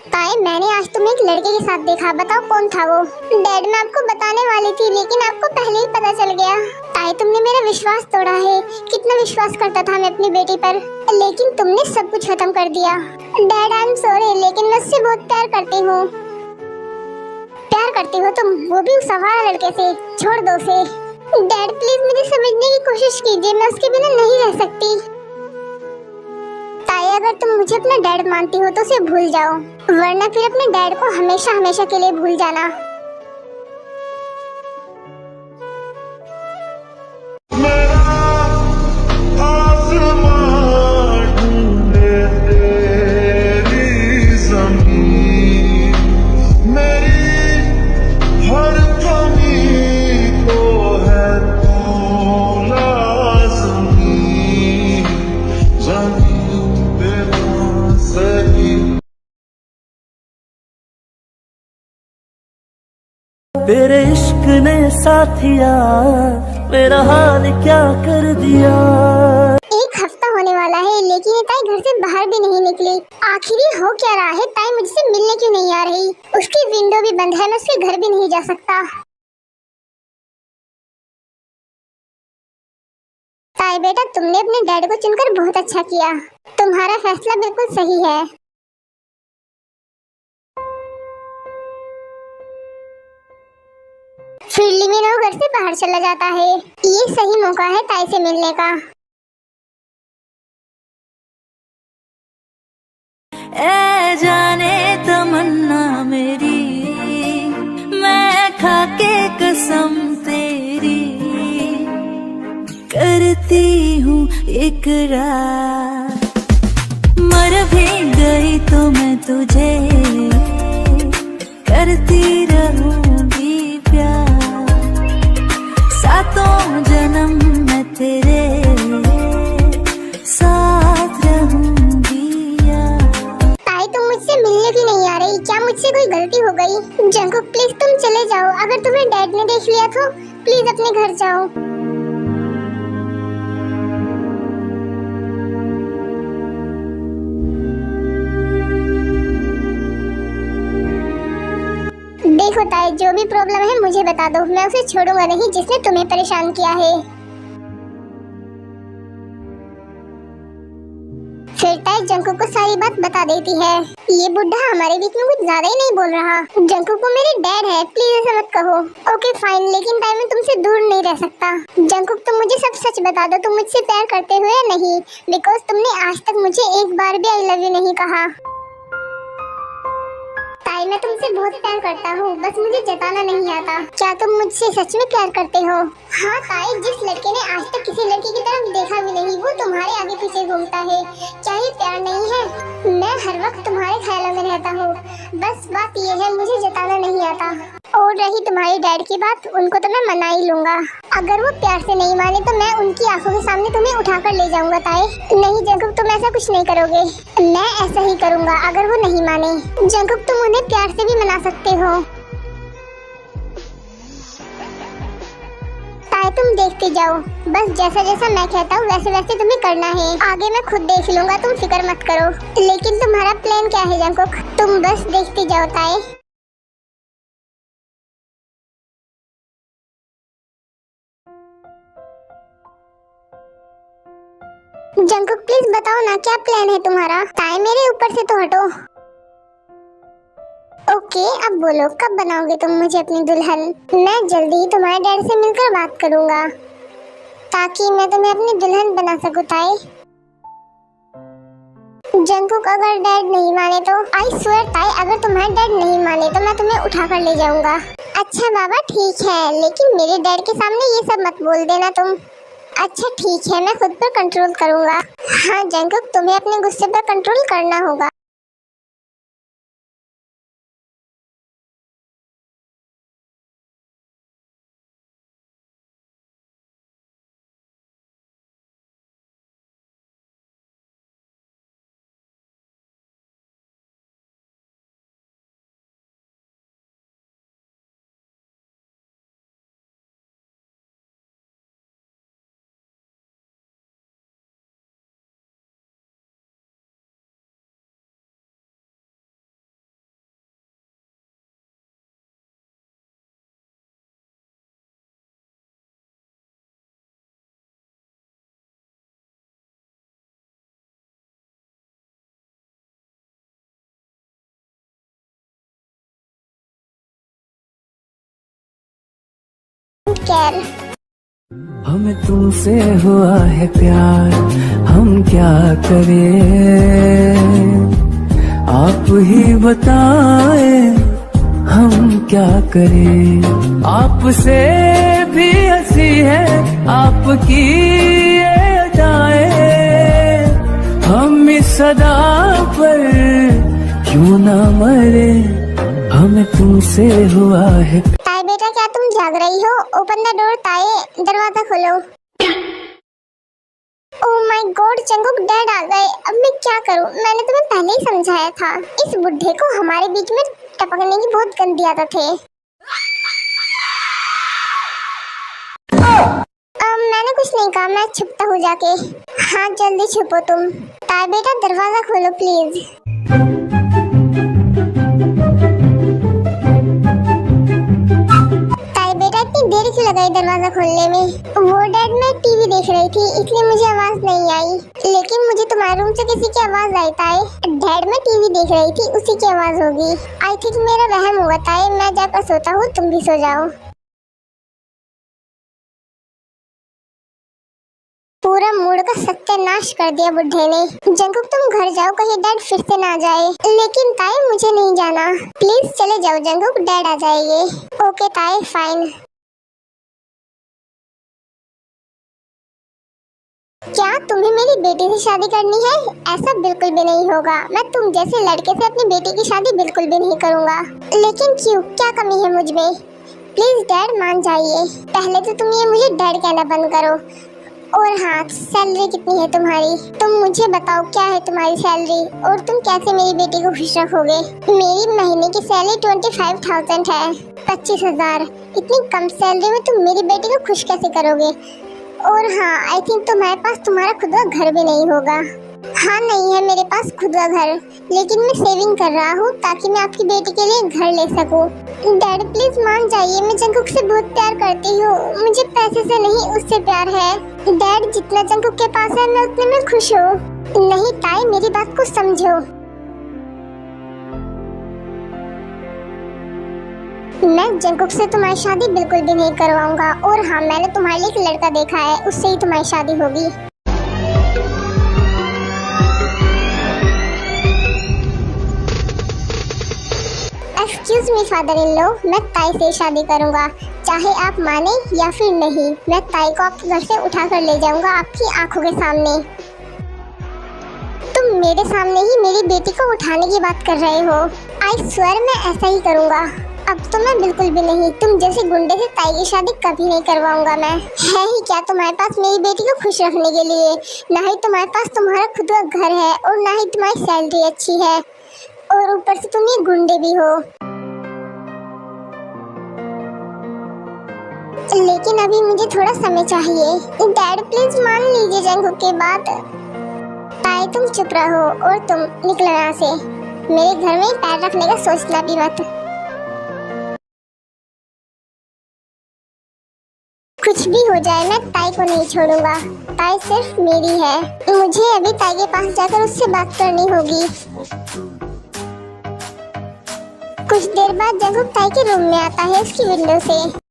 ताई, मैंने आज तुम्हें एक लड़के के साथ देखा, बताओ कौन था वो? डैड, मैं आपको बताने वाली थी लेकिन आपको पहले ही पता चल गया। ताई, तुमने मेरा विश्वास तोड़ा है। कितना विश्वास करता था मैं अपनी बेटी पर, लेकिन तुमने सब कुछ खत्म कर दिया। डैड, आई एम सॉरी, लेकिन मैं उससे बहुत प्यार करती हूँ। प्यार करती हो तुम, वो भी उस आवारा लड़के से? छोड़ दो उसे। डैड प्लीज मुझे समझने की कोशिश कीजिए, मैं उसके बिना नहीं रह सकती। ताई, अगर तुम मुझे अपना डैड मानती हो तो उसे भूल जाओ, वरना फिर अपने डैड को हमेशा हमेशा के लिए भूल जाना। तेरे इश्क ने साथिया मेरा हाल क्या कर दिया। एक हफ्ता होने वाला है लेकिन ये ताई घर से बाहर भी नहीं निकली। आखिर ये हो क्या रहा है? ताई मुझसे मिलने क्यों नहीं आ रही? उसकी विंडो भी बंद है, मैं उसके घर भी नहीं जा सकता। ताई बेटा, तुमने अपने डैड को चुनकर बहुत अच्छा किया। तुम्हारा फैसला बिल्कुल सही है। फिर लिमिनो घर से बाहर चला जाता है। ये सही मौका है ताई से मिलने का। ए जाने तमन्ना मेरी, मैं खाके कसम तेरी करती हूँ इकरार। मर भी गई तो मैं तुझे करती रहूंगी प्यार। सातों जन्म मैं तेरे साथ रहूंगी यार। ताई, तुम मुझसे मिलने भी नहीं आ रही, क्या मुझसे कोई गलती हो गई? जंकुक प्लीज तुम चले जाओ, अगर तुम्हें डैड ने देख लिया तो प्लीज अपने घर जाओ। देखो ताई, जो भी प्रॉब्लम है मुझे बता दो, मैं उसे छोड़ूंगा नहीं जिसने तुम्हें परेशान किया है। फिर ताई जंकुक को सारी बात बता देती है। ये बुढ़ा हमारे बीच में कुछ ज्यादा ही नहीं बोल रहा। जंकुक को मेरे डैड है, प्लीज ऐसा मत कहो। ओके फाइन, लेकिन ताई मैं तुमसे दूर नहीं रह सकता। जंकुक, तुम मुझे सब सच बता दो, तुम मुझसे प्यार करते हो या नहीं? बिकॉज तुमने आज तक मुझे एक बार भी आई लव यू नहीं कहा। ताई, मैं तुमसे बहुत प्यार करता हूँ, बस मुझे जताना नहीं आता। क्या तुम मुझसे सच में प्यार करते हो? हाँ ताई, जिस लड़के ने आज तक किसी लड़की की तरफ देखा भी नहीं, वो तुम्हारे आगे पीछे घूमता है, क्या ये प्यार नहीं है? मैं हर वक्त तुम्हारे ख्यालों में रहता हूँ, बस बात ये है मुझे जताना नहीं आता। और रही तुम्हारे डैड की बात, उनको तो मैं मना ही लूंगा। अगर वो प्यार से नहीं माने तो मैं उनकी आंखों के सामने तुम्हें उठाकर ले जाऊंगा। ताई नहीं जंकुक, तुम ऐसा कुछ नहीं करोगे। मैं ऐसा ही करूंगा अगर वो नहीं माने। जंकुक, तुम उन्हें प्यार से भी मना सकते हो। ताई तुम देखते जाओ, बस जैसा जैसा मैं कहता हूँ वैसे वैसे तुम्हें करना है। आगे मैं खुद देख लूंगा, तुम फिक्र मत करो। लेकिन तुम्हारा प्लान क्या है जंकुक? तुम बस देखते जाओ ताई। जंकुक प्लीज बताओ ना, क्या प्लान है तुम्हारा? ताई मेरे ऊपर से तो हटो। ओके, अब बोलो कब बनाओगे तुम मुझे अपनी दुल्हन? मैं जल्दी ही तुम्हारे डैड से मिलकर बात करूंगा ताकि मैं तुम्हें अपनी दुल्हन बना सकूं। ताई जंकुक, अगर डैड नहीं माने तो? आई स्वेयर ताई, अगर तुम्हारे डैड नहीं माने तो मैं तुम्हें उठाकर ले जाऊंगा। अच्छा बाबा ठीक है, लेकिन मेरे डैड के सामने ये सब मत बोल देना तुम। अच्छा ठीक है, मैं खुद पर कंट्रोल करूंगा। हाँ जंकुक, तुम्हें अपने गुस्से पर कंट्रोल करना होगा। केयर। हमें तुमसे हुआ है प्यार, हम क्या करें, आप ही बताए हम क्या करें। आपसे भी हंसी है आपकी ये अदाएं, हम इस सदा पर क्यों ना मरे, हमें तुमसे हुआ है। ताई बेटा क्या तुम जाग रही हो? ओपन द डोर ताई, दरवाजा खोलो। Oh my God Jungkook, dad आ गए। अब मैं क्या करूं? मैंने तुम्हें पहले ही समझाया था, इस बुढ़े को हमारे बीच में टपकने की बहुत गंदी आदत है। मैंने कुछ नहीं कहा, मैं छुपता हूँ जाके। हाँ जल्दी छुपो तुम। ताई बेटा दरवाजा खोलो प्लीज। ताई बेटा इतनी देर क्यों लगाई दरवाजा खोलने में? वो डैड मैं टीवी देख रही थी इसलिए मुझे आवाज नहीं आई, लेकिन मुझे तुम्हारे रूम से किसी की आवाज आई ताई। डैड मैं टीवी देख रही थी उसी की आवाज होगी। आई थिंक मेरा वहम होगा ताई, मैं जाकर सोता हूँ, तुम भी सो जाओ। पूरा मूड का सत्यानाश कर दिया बुढ़े ने। जंगकुक तुम घर जाओ, कहीं डैड फिर से ना जाए। लेकिन ताई मुझे नहीं जाना, प्लीज चले जाओ जंगकुक, डैड आ जाएंगे। ओके ताई फाइन। क्या तुम्हें मेरी बेटी से शादी करनी है? ऐसा बिल्कुल भी नहीं होगा, मैं तुम जैसे लड़के से अपनी बेटी की शादी बिल्कुल भी नहीं करूँगा। लेकिन क्यों, क्या कमी है मुझ में? प्लीज डैड मान जाइए। पहले तो तुम ये मुझे डैड कहना बंद करो। और हाँ, सैलरी कितनी है तुम्हारी? तुम मुझे बताओ क्या है तुम्हारी सैलरी, और तुम कैसे मेरी बेटी को खुश रखोगे? मेरी महीने की सैलरी 25,000 है। 25,000? इतनी कम सैलरी में तुम मेरी बेटी को खुश कैसे करोगे? और हाँ, आई थिंक तुम्हारे पास तुम्हारा खुद का घर भी नहीं होगा। हाँ नहीं है मेरे पास खुद का घर, लेकिन मैं सेविंग कर रहा हूँ ताकि मैं आपकी बेटी के लिए घर ले सकूँ। डैड प्लीज मान जाइए, मैं जंगकुक से बहुत प्यार करती हूँ, मुझे पैसे से नहीं उससे प्यार है। डैड जितना जंगकुक के पास है मैं उतने में खुश हूँ। नहीं ताई मेरी बात को समझो, मैं जंगकुक से तुम्हारी शादी बिल्कुल भी नहीं करवाऊंगा। और हाँ, मैंने तुम्हारे लिए एक लड़का देखा है, उससे ही तुम्हारी शादी होगी। Excuse me father in law, मैं ताई से शादी करूंगा, चाहे आप माने या फिर नहीं। मैं ताई को आपके घर से उठा कर ले जाऊंगा आपकी आंखों के सामने। तुम मेरे सामने ही मेरी बेटी को उठाने की बात कर रहे हो? आई स्वेयर मैं ऐसा ही करूंगा। अब तो मैं बिल्कुल भी नहीं, तुम जैसे गुंडे से ताई की शादी कभी नहीं करवाऊंगा मैं। है ही क्या तुम्हारे पास मेरी बेटी को खुश रखने के लिए? ना ही तुम्हारे पास तुम्हारा खुद का घर है, और ना ही तुम्हारी सैलरी अच्छी है, और ऊपर से तुम ये गुंडे भी हो। लेकिन अभी मुझे थोड़ा समय चाहिए। डैड प्लीज मान लीजिए जंगकुक की बात। ताई तुम चुप रहो, और तुम निकलो यहाँ से, मेरे घर में पैर रखने का सोचना भी मत। कुछ भी हो जाए मैं ताई को नहीं छोड़ूंगा, ताई सिर्फ मेरी है। मुझे अभी ताई के पास जाकर उससे बात करनी होगी। कुछ देर बाद जंगकुक ताई के रूम में आता है उसकी विंडो से।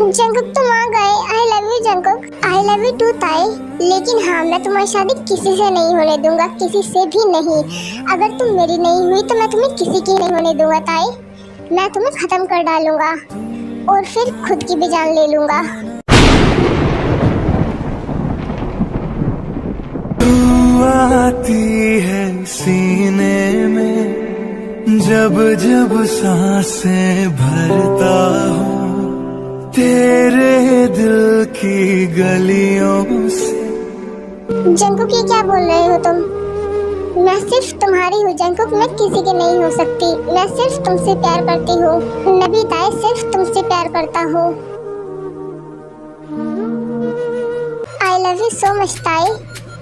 जंगकुक तुम आ गए। I love you Jungkook. I love you too Tae. लेकिन हाँ, मैं तुम्हारी शादी किसी से नहीं होने दूंगा, किसी से भी नहीं। अगर तुम मेरी नहीं हुई तो मैं तुम्हें किसी की नहीं होने दूंगा ताई। मैं तुम्हें खत्म कर डालूंगा और फिर खुद की भी जान ले लूंगा। तू आती है सीने में, जब जब सांसें भरता हूँ तेरे दिल की गलियों से। जंगकुक ये क्या बोल रहे हो तुम? मैं सिर्फ तुम्हारी हूँ जंगकुक, मैं किसी की नहीं हो सकती। मैं सिर्फ तुमसे प्यार करती हूँ। नबी ताई सिर्फ तुमसे प्यार करता हूँ। आई लव यू सो मच ताई।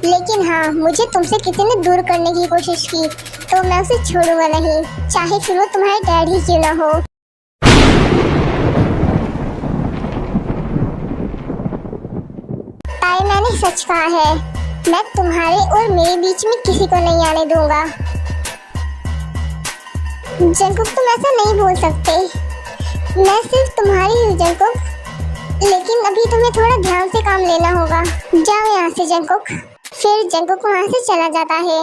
लेकिन हाँ, मुझे तुमसे किसी ने दूर करने की कोशिश की तो मैं उसे छोड़ूंगा नहीं, चाहे फिर वो तुम्हारे डैड ही क्यों ना हो। ताई मैंने सच कहा है, मैं तुम्हारे और मेरे बीच में किसी को नहीं आने दूंगा। जंगकुक, तुम ऐसा नहीं बोल सकते। मैं सिर्फ तुम्हारी हूँ जंगकुक, लेकिन अभी तुम्हें थोड़ा ध्यान से काम लेना होगा। जाओ यहाँ से जंगकुक। फिर जंगकुक वहाँ से चला जाता है।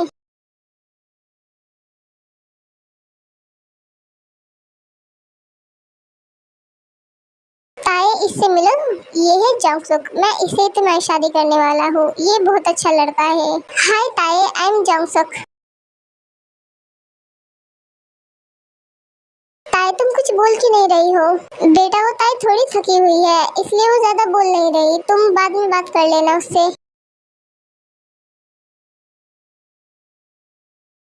ताए, इससे मिलो, ये है जंगकुक। मैं इससे तुम्हारी शादी करने वाला हूँ। ये बहुत अच्छा लड़का है। हाय ताए, आई एम जंगकुक। ताए, तुम कुछ बोल क्यों नहीं रही हो? बेटा, वो ताए थोड़ी थकी हुई है, इसलिए वो ज्यादा बोल नहीं रही। तुम बाद में बात कर लेना उससे।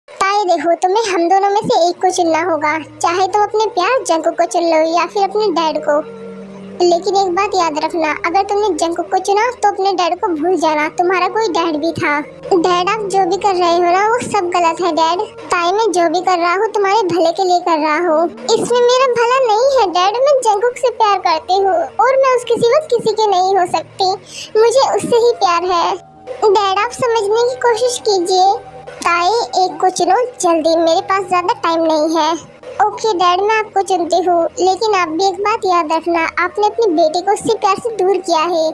ताए देखो, तुम्हें हम दोनों में से एक को चुनना होगा। चाहे तुम अपने प्यार जंगकुक को चुन लो या फिर अपने डैड को। लेकिन एक बात याद रखना, अगर तुमने जंगकुक को चुना तो अपने डैड को भूल जाना। तुम्हारा कोई डैड भी था। डैड, आप जो भी कर रहे हो ना, वो सब गलत है डैड। ताई, मैं जो भी कर रहा हूँ तुम्हारे भले के लिए कर रहा हूँ। इसमें मेरा भला नहीं है डैड। मैं जंगकुक से प्यार करती हूँ और मैं उसके सिवा किसी की नहीं हो सकती। मुझे उससे ही प्यार है। डैड, आप समझने की कोशिश कीजिए। ताई, एक को चुनो जल्दी, मेरे पास ज्यादा टाइम नहीं है। ओके डैड, मैं आपको चुनती हूँ, लेकिन आप भी एक बात याद रखना, आपने अपनी बेटी को उससे प्यार से दूर किया है।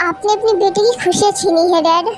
आपने अपनी बेटी की खुशियाँ छीनी है डैड।